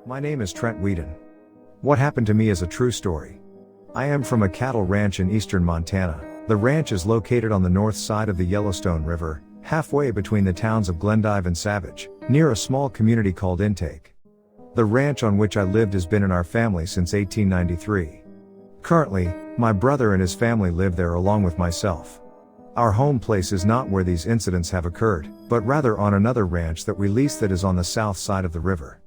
My name is Trent Whedon. What happened to me is a true story. I am from a cattle ranch in eastern Montana. The ranch is located on the north side of the Yellowstone River, halfway between the towns of Glendive and Savage, near a small community called Intake. The ranch on which I lived has been in our family since 1893. Currently, my brother and his family live there along with myself. Our home place is not where these incidents have occurred, but rather on another ranch that we lease that is on the south side of the river.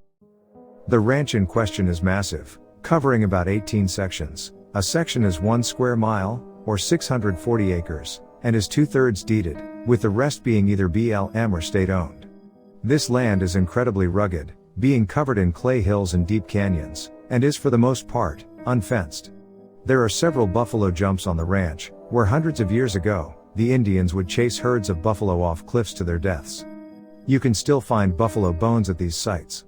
The ranch in question is massive, covering about 18 sections. A section is 1 square mile, or 640 acres, and is 2/3 deeded, with the rest being either BLM or state-owned. This land is incredibly rugged, being covered in clay hills and deep canyons, and is for the most part, unfenced. There are several buffalo jumps on the ranch, where hundreds of years ago, the Indians would chase herds of buffalo off cliffs to their deaths. You can still find buffalo bones at these sites.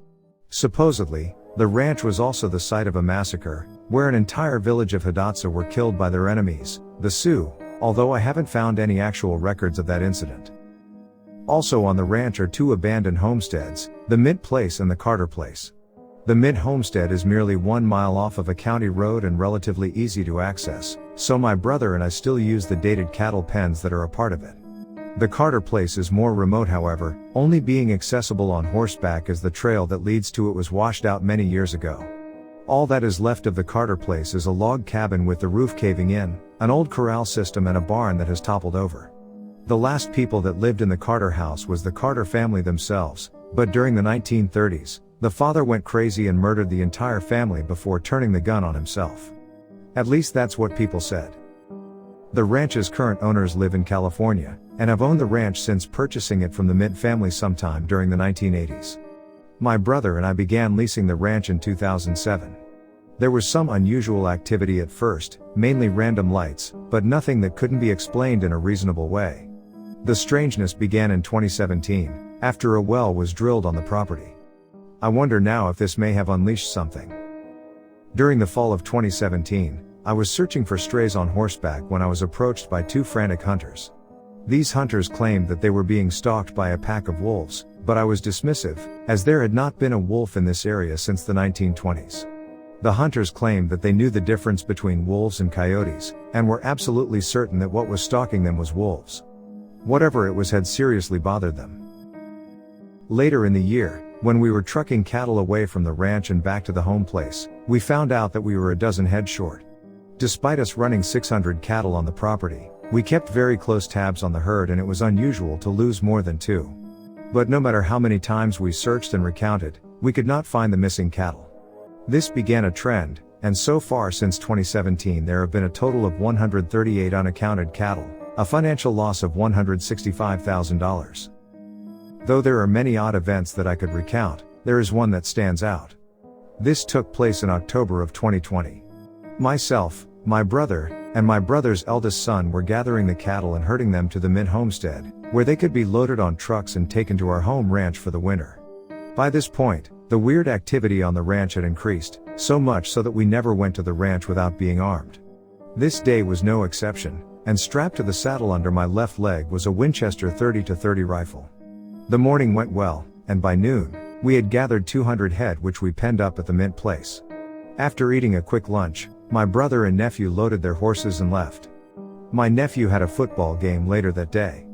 Supposedly, the ranch was also the site of a massacre, where an entire village of Hidatsa were killed by their enemies, the Sioux, although I haven't found any actual records of that incident. Also on the ranch are 2 abandoned homesteads, the Mint Place and the Carter Place. The Mint homestead is merely 1 mile off of a county road and relatively easy to access, so my brother and I still use the dated cattle pens that are a part of it. The Carter Place is more remote, however, only being accessible on horseback as the trail that leads to it was washed out many years ago. All that is left of the Carter Place is a log cabin with the roof caving in, an old corral system and a barn that has toppled over. The last people that lived in the Carter house was the Carter family themselves, but during the 1930s, the father went crazy and murdered the entire family before turning the gun on himself. At least that's what people said. The ranch's current owners live in California, and have owned the ranch since purchasing it from the Mint family sometime during the 1980s. My brother and I began leasing the ranch in 2007. There was some unusual activity at first, mainly random lights, but nothing that couldn't be explained in a reasonable way. The strangeness began in 2017, after a well was drilled on the property. I wonder now if this may have unleashed something. During the fall of 2017, I was searching for strays on horseback when I was approached by 2 frantic hunters. These hunters claimed that they were being stalked by a pack of wolves, but I was dismissive, as there had not been a wolf in this area since the 1920s. The hunters claimed that they knew the difference between wolves and coyotes, and were absolutely certain that what was stalking them was wolves. Whatever it was had seriously bothered them. Later in the year, when we were trucking cattle away from the ranch and back to the home place, we found out that we were a dozen head short. Despite us running 600 cattle on the property, we kept very close tabs on the herd, and it was unusual to lose more than 2. But no matter how many times we searched and recounted, we could not find the missing cattle. This began a trend, and so far since 2017 there have been a total of 138 unaccounted cattle, a financial loss of $165,000. Though there are many odd events that I could recount, there is one that stands out. This took place in October of 2020. Myself, my brother, and my brother's eldest son were gathering the cattle and herding them to the Mint homestead, where they could be loaded on trucks and taken to our home ranch for the winter. By this point, the weird activity on the ranch had increased, so much so that we never went to the ranch without being armed. This day was no exception, and strapped to the saddle under my left leg was a Winchester 30-30 rifle. The morning went well, and by noon, we had gathered 200 head which we penned up at the Mint place. After eating a quick lunch, my brother and nephew loaded their horses and left. My nephew had a football game later that day.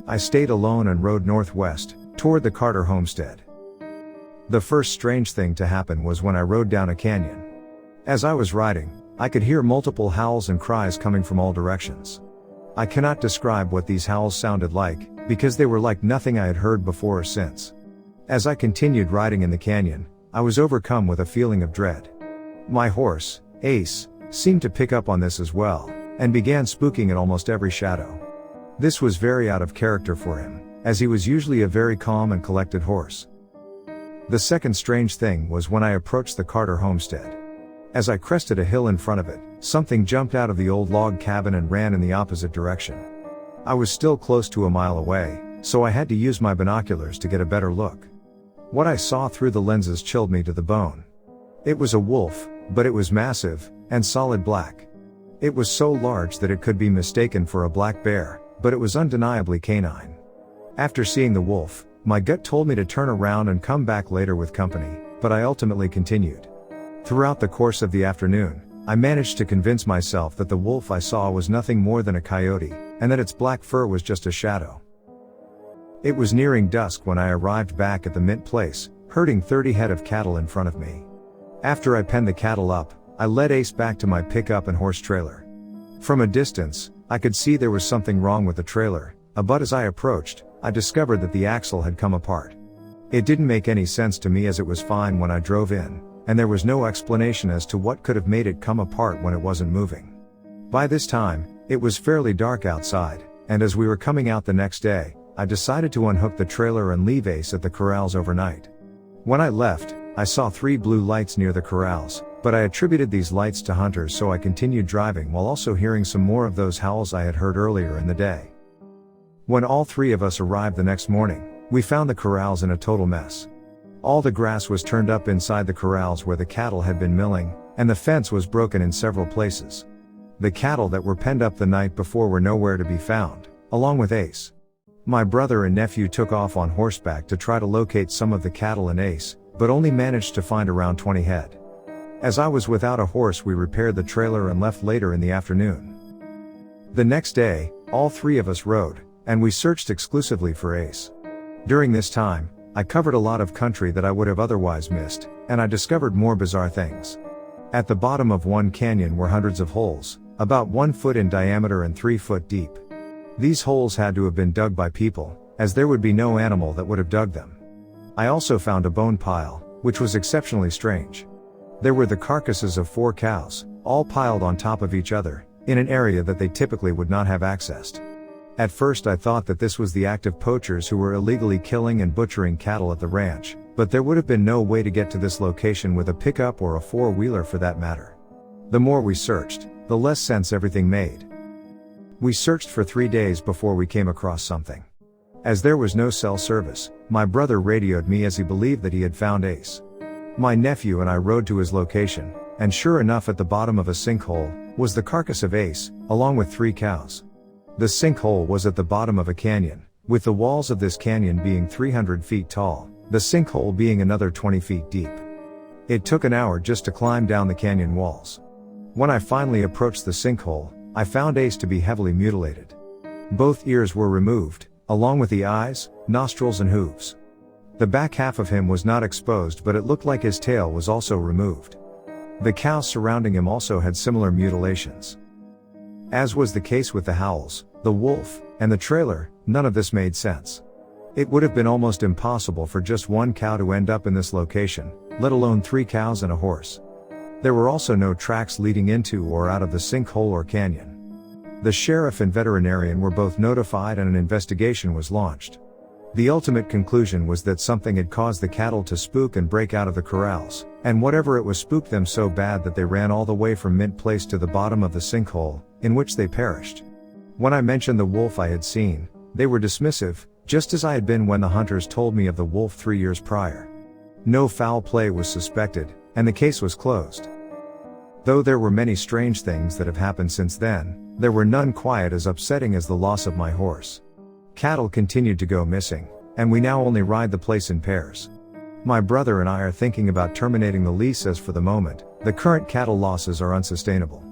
I stayed alone and rode northwest, toward the Carter homestead. The first strange thing to happen was when I rode down a canyon. As I was riding, I could hear multiple howls and cries coming from all directions. I cannot describe what these howls sounded like, because they were like nothing I had heard before or since. As I continued riding in the canyon, I was overcome with a feeling of dread. My horse, Ace, seemed to pick up on this as well, and began spooking at almost every shadow. This was very out of character for him, as he was usually a very calm and collected horse. The second strange thing was when I approached the Carter homestead. As I crested a hill in front of it, something jumped out of the old log cabin and ran in the opposite direction. I was still close to a mile away, so I had to use my binoculars to get a better look. What I saw through the lenses chilled me to the bone. It was a wolf, but it was massive, and solid black. It was so large that it could be mistaken for a black bear, but it was undeniably canine. After seeing the wolf, my gut told me to turn around and come back later with company, but I ultimately continued. Throughout the course of the afternoon, I managed to convince myself that the wolf I saw was nothing more than a coyote, and that its black fur was just a shadow. It was nearing dusk when I arrived back at the mint place, herding 30 head of cattle in front of me. After I penned the cattle up, I led Ace back to my pickup and horse trailer. From a distance, I could see there was something wrong with the trailer, but as I approached, I discovered that the axle had come apart. It didn't make any sense to me as it was fine when I drove in, and there was no explanation as to what could have made it come apart when it wasn't moving. By this time, it was fairly dark outside, and as we were coming out the next day, I decided to unhook the trailer and leave Ace at the corrals overnight. When I left, I saw 3 blue lights near the corrals, but I attributed these lights to hunters, so I continued driving while also hearing some more of those howls I had heard earlier in the day. When all 3 of us arrived the next morning, we found the corrals in a total mess. All the grass was turned up inside the corrals where the cattle had been milling, and the fence was broken in several places. The cattle that were penned up the night before were nowhere to be found, along with Ace. My brother and nephew took off on horseback to try to locate some of the cattle and Ace, but only managed to find around 20 head. As I was without a horse, we repaired the trailer and left later in the afternoon. The next day, all 3 of us rode, and we searched exclusively for Ace. During this time, I covered a lot of country that I would have otherwise missed, and I discovered more bizarre things. At the bottom of one canyon were hundreds of holes, about 1 foot in diameter and 3 foot deep. These holes had to have been dug by people, as there would be no animal that would have dug them. I also found a bone pile, which was exceptionally strange. There were the carcasses of 4 cows, all piled on top of each other, in an area that they typically would not have accessed. At first I thought that this was the act of poachers who were illegally killing and butchering cattle at the ranch, but there would have been no way to get to this location with a pickup or a 4-wheeler for that matter. The more we searched, the less sense everything made. We searched for 3 days before we came across something. As there was no cell service, my brother radioed me as he believed that he had found Ace. My nephew and I rode to his location, and sure enough, at the bottom of a sinkhole was the carcass of Ace, along with 3 cows. The sinkhole was at the bottom of a canyon, with the walls of this canyon being 300 feet tall, the sinkhole being another 20 feet deep. It took an hour just to climb down the canyon walls. When I finally approached the sinkhole, I found Ace to be heavily mutilated. Both ears were removed, along with the eyes, nostrils and hooves. The back half of him was not exposed, but it looked like his tail was also removed. The cows surrounding him also had similar mutilations. As was the case with the howls, the wolf, and the trailer, none of this made sense. It would have been almost impossible for just 1 cow to end up in this location, let alone 3 cows and a horse. There were also no tracks leading into or out of the sinkhole or canyon. The sheriff and veterinarian were both notified and an investigation was launched. The ultimate conclusion was that something had caused the cattle to spook and break out of the corrals, and whatever it was spooked them so bad that they ran all the way from Mint Place to the bottom of the sinkhole, in which they perished. When I mentioned the wolf I had seen, they were dismissive, just as I had been when the hunters told me of the wolf 3 years prior. No foul play was suspected, and the case was closed. Though there were many strange things that have happened since then, there were none quite as upsetting as the loss of my horse. Cattle continued to go missing, and we now only ride the place in pairs. My brother and I are thinking about terminating the lease, as for the moment, the current cattle losses are unsustainable.